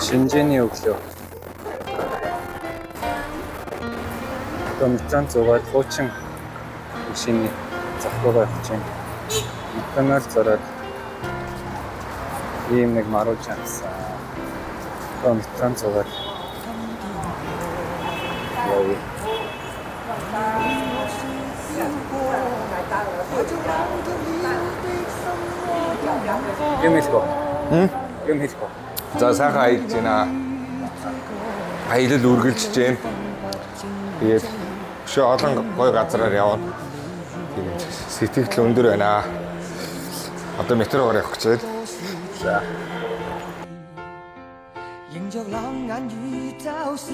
신진이 өглөө. Метрон зугаад хуучин машины завхруугаа явж байна. Метроноор зороод ийм нэг маруулж авсан. Метрон зугаад явъя. Юм хэлбо. Юм хэлбо. За сайхан аялж байна. Аялал үргэлжлэж байна. Тэгээд өшөө олон гоё газараар явна. Тэгээд сэтгэл өндөр байна. Одоо метроор явах гэж байна. За. 迎着冷眼與嘲笑，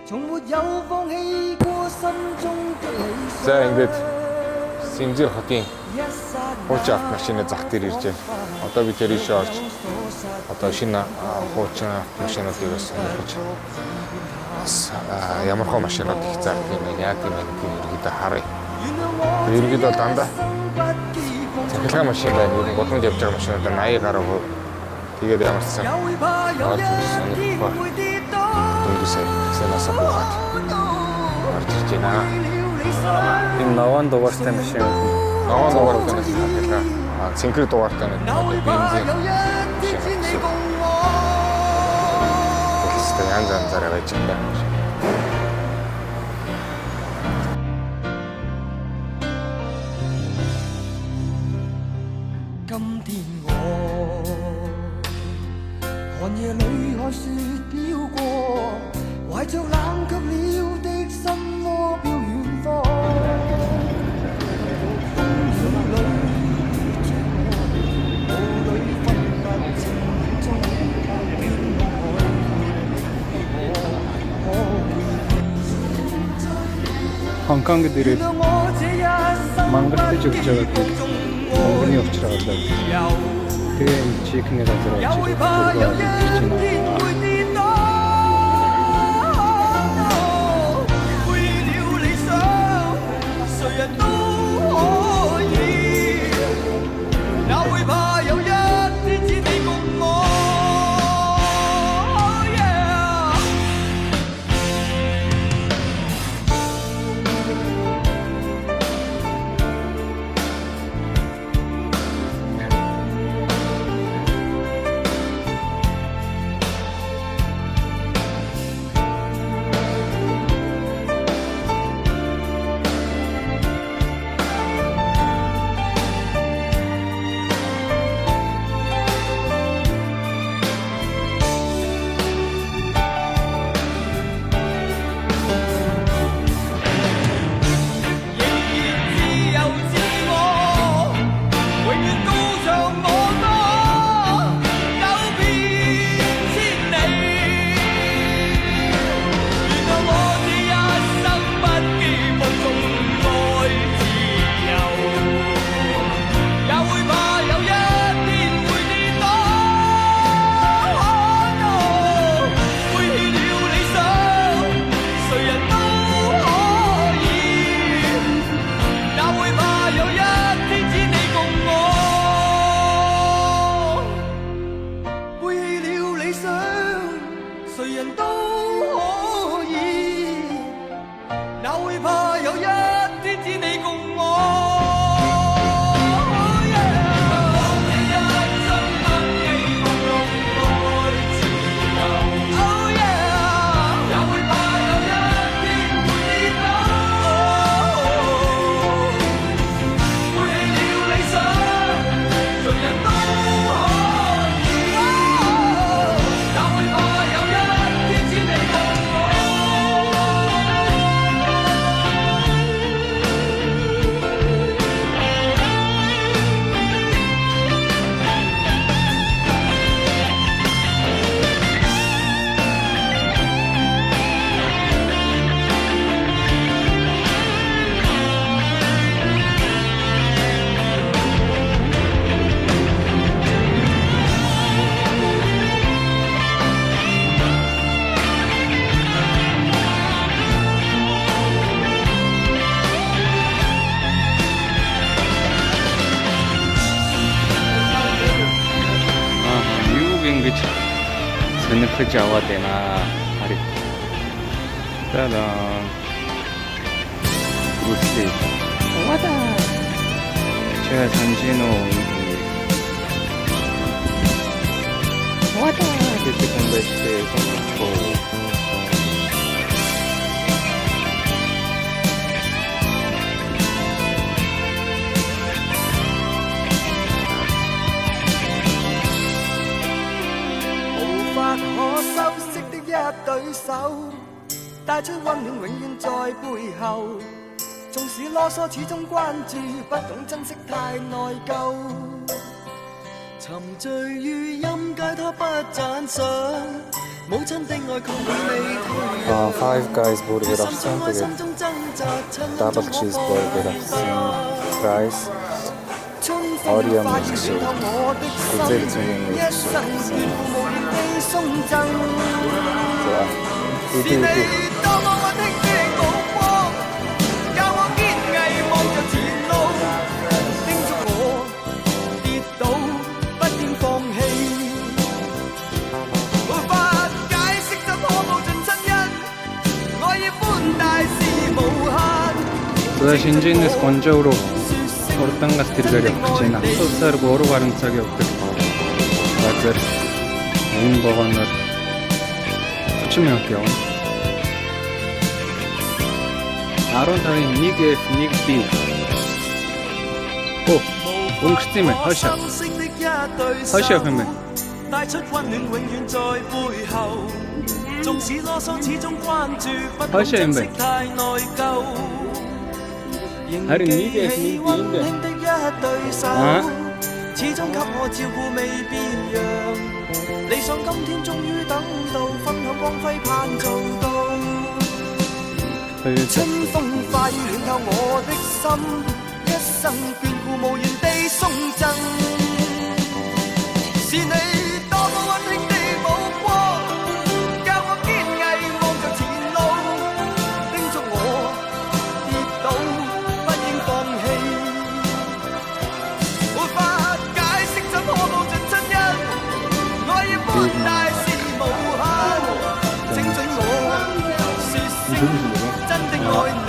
從沒有放棄過心中的理想。 За ингээд Симзэр хотын хуучин автомашины зах дээр ирж байна. Одоо би тэр ийшээ орж одоо шинэ хуучин автомашинуудыг бас сонирхож ямархуу машинууд их зах юм яг юм ерөөдөө харъя. Ерөөдөө дандаа цахилгаан машин байна. Ер нь гудамж явж байгаа машинууд 80 гаруй. Тэгээд ямар ч сан дүндээсээ санаасаа буугаад орж ирж байна. Энэ новон дугаартай машин. Новон дугаартай машин. Цэнхэр дугаартай бензин. Гэхдээ янз янзаараа байж байгаа. Хонконгд ирээд Монголд ч өгч байгаа Монголын очроо болоо. Тэгээ энэ чикний газар очиж 저녁 자와 되나 하리. 따단. 우스. 와다. 제가 산지노. 와다. 이렇게 공부했을 때可修饰的一對手，帶出溫暖永遠在背後。縱使囉嗦，始終關注，不懂珍惜太內疚。沉醉於音階，他不讚賞，母親的愛卻永未退讓。 Five Guys burger авсан. Тэгээд double cheeseburger авсан. Fries. Oreo milkshake. Гүзэл зүйн milkshake. 좋아. 이디. 그가 신진에서 건조로 ortadan gaztirgar yapıcı na soslar boru varınsak yaptık. Hazır oyun boğanlar küçüm yok ya. Aron tabi nig bir. Oh, ungsti mi? Haşa. Haşa yapayım ben. 帶出溫暖永遠在背後，縱使囉嗦始終關注，不懂珍惜太內疚。仍記起溫馨的一對手，始終給我照顧未變樣。理想今天終於等到，分享光輝盼做到。春風化雨暖透我的心，一生眷顧無言地送贈。是你多麼溫馨的目光，教我堅毅望着前路，叮囑我跌倒不應放棄。沒法解釋怎可報盡親恩，愛意寬大是無限，請准我說聲真的愛你。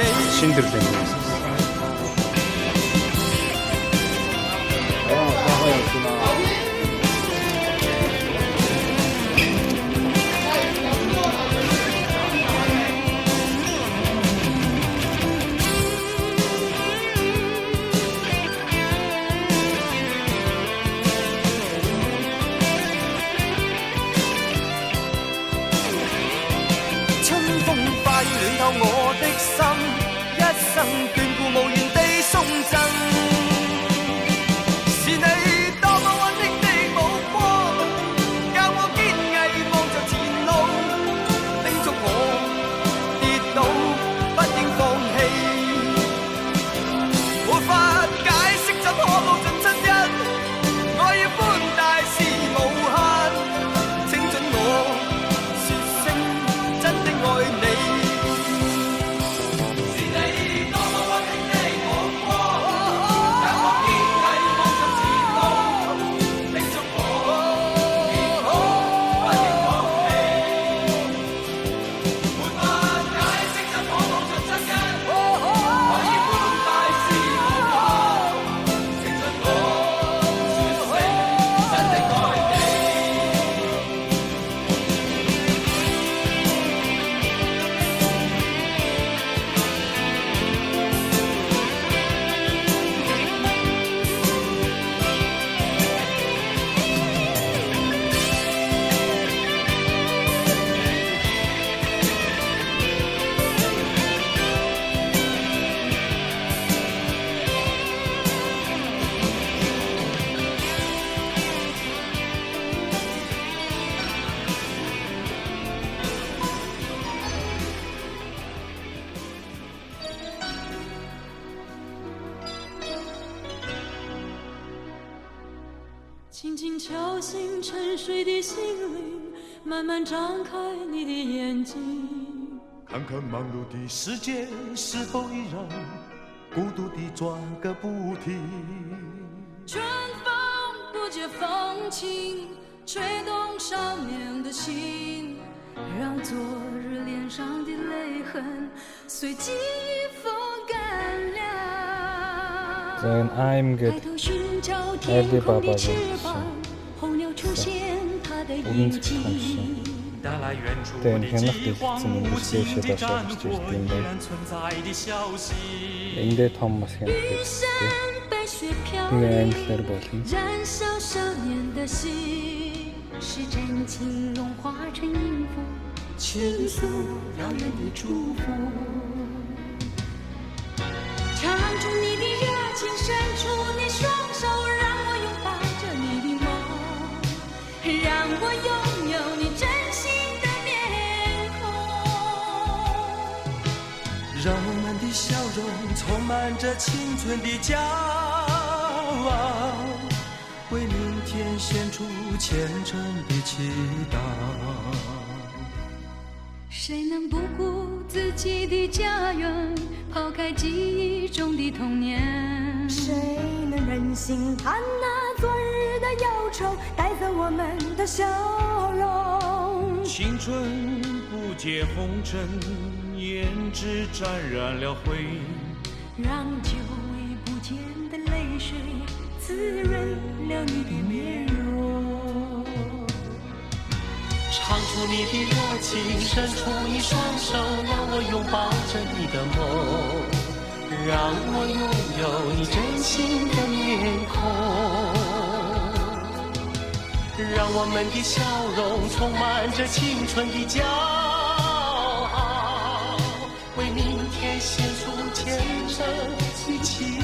我的心，一生眷顧無言地送贈。是你多麼溫馨的目光，教我堅毅望着前路，叮囑我跌倒不應放棄。沒法解釋怎可報盡親恩，愛意寬大是無限，請准我說聲真的愛你。轻轻敲醒沉睡的心灵，慢慢张开你的眼睛，看看忙碌的世界是否依然孤独地转个不停。春风不解风情，吹动少年的心。让昨日脸上的泪痕随季风干了。 Then I'm 抬 good. 头寻找天空的翅膀，候鸟出现它的印记。带来远处 Teen 的 hennah 饥荒， tehti sinun 无 just 情 leisure 的 taas 战 just 火 just 依 tundai. 然存在的消息。 Инdet hommas 玉 hennah 山 tehti. 白雪飘 Hyvä 零， englter bolin. 燃烧少年的心，是真情融化成音符，倾诉遥远的祝福。唱出你的热情，伸出你双手，让我拥抱着你的梦，让我拥有你真心的面孔。让我们的笑容充满着青春的骄傲，为明天献出虔诚的祈祷。谁能不顾自己的家园，抛开记忆中的童年？谁能忍心看那昨日的忧愁带走我们的笑容？青春不解红尘，胭脂沾染了灰。让久违不见的泪水滋润了你的面容。唱出你的热情，伸出你双手，让我拥抱着你的梦，让我拥有你真心的面孔。让我们的笑容充满着青春的骄傲，为明天献出虔诚的祈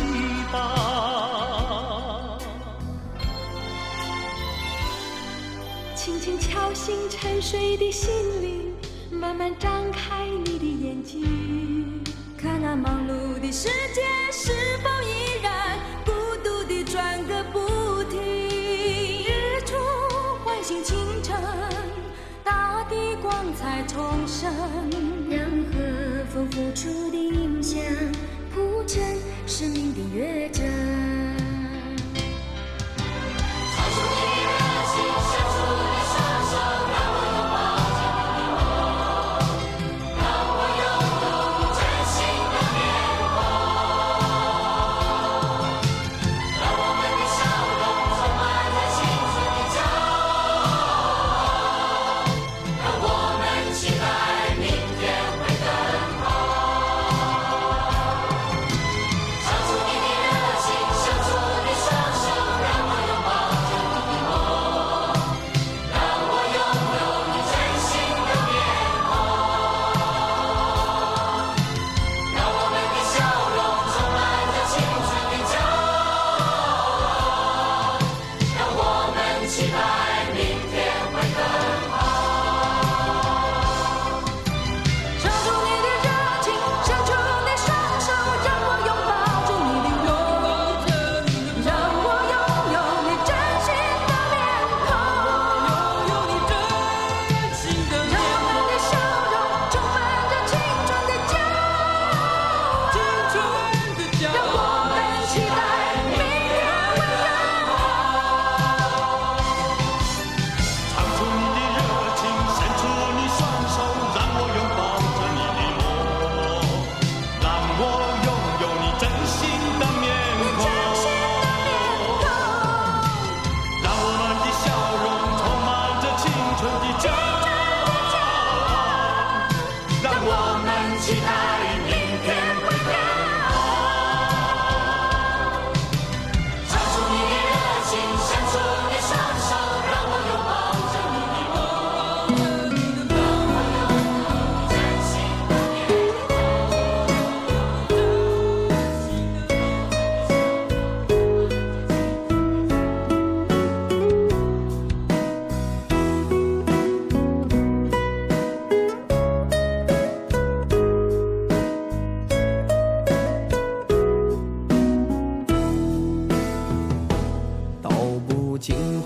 祷。轻轻敲醒沉睡的心灵，慢慢张开你的眼睛，看那忙碌的世界是否依然孤独地转个不停。日出唤醒清晨，大地光彩重生，让和风付出的影响铺成生命的乐章。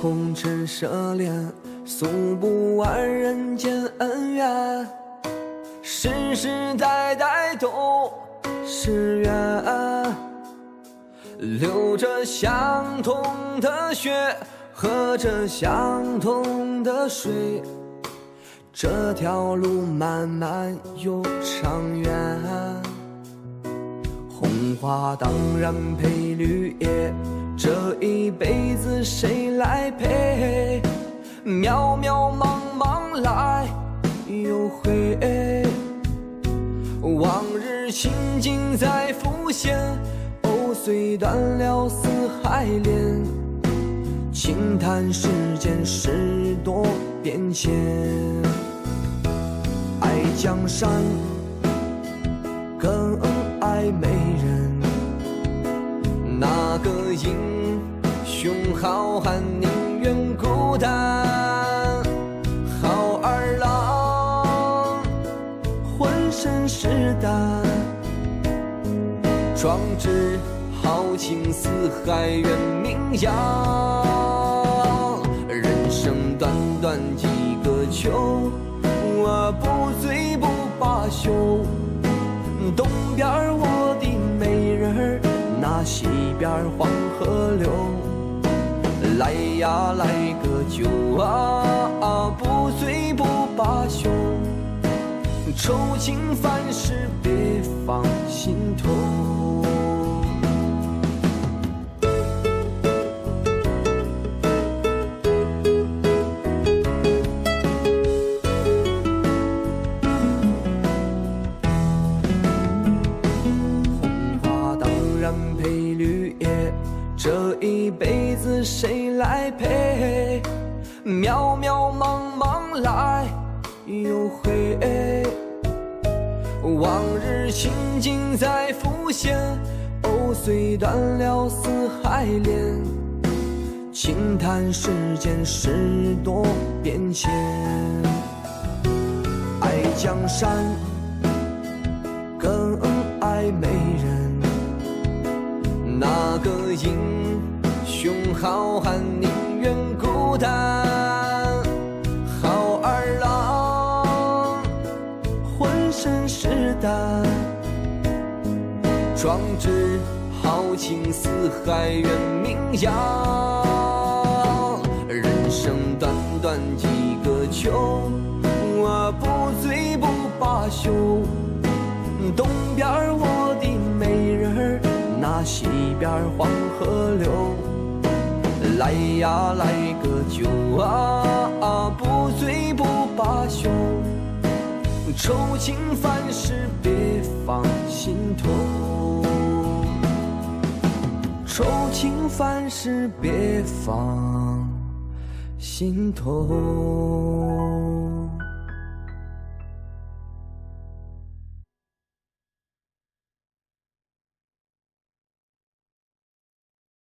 红尘奢恋，诉不完人间恩怨，世世代代都是缘，流着相同的血，喝着相同的水，这条路漫漫又长远，红花当然配绿叶，这一辈子谁来陪？渺渺茫茫来又回，往日情景在浮现，藕虽断了丝还连，轻叹世间事多变迁。爱江山更爱美人，那个英雄好汉宁愿孤单。好儿郎浑身是胆，壮志豪情四海远名扬。人生短短几个秋，我不醉不罢休。东边我的美人儿，那西边黄河流。来呀来个酒啊，不醉不罢休。愁情烦事别放心头。这一辈子谁来陪？渺渺茫茫来又回，往日情景在浮现，藕虽断了丝还连，轻叹世间事多变迁。爱江山更爱美人，那个英雄好汉宁愿孤单。好儿郎浑身是胆，壮志豪情四海远名扬。人生短短几个秋，我不醉不罢休。东边我的美人儿，那西边黄河流。来呀来个酒啊，不醉不罢休。愁情烦事别放心头，愁情烦事别放心头。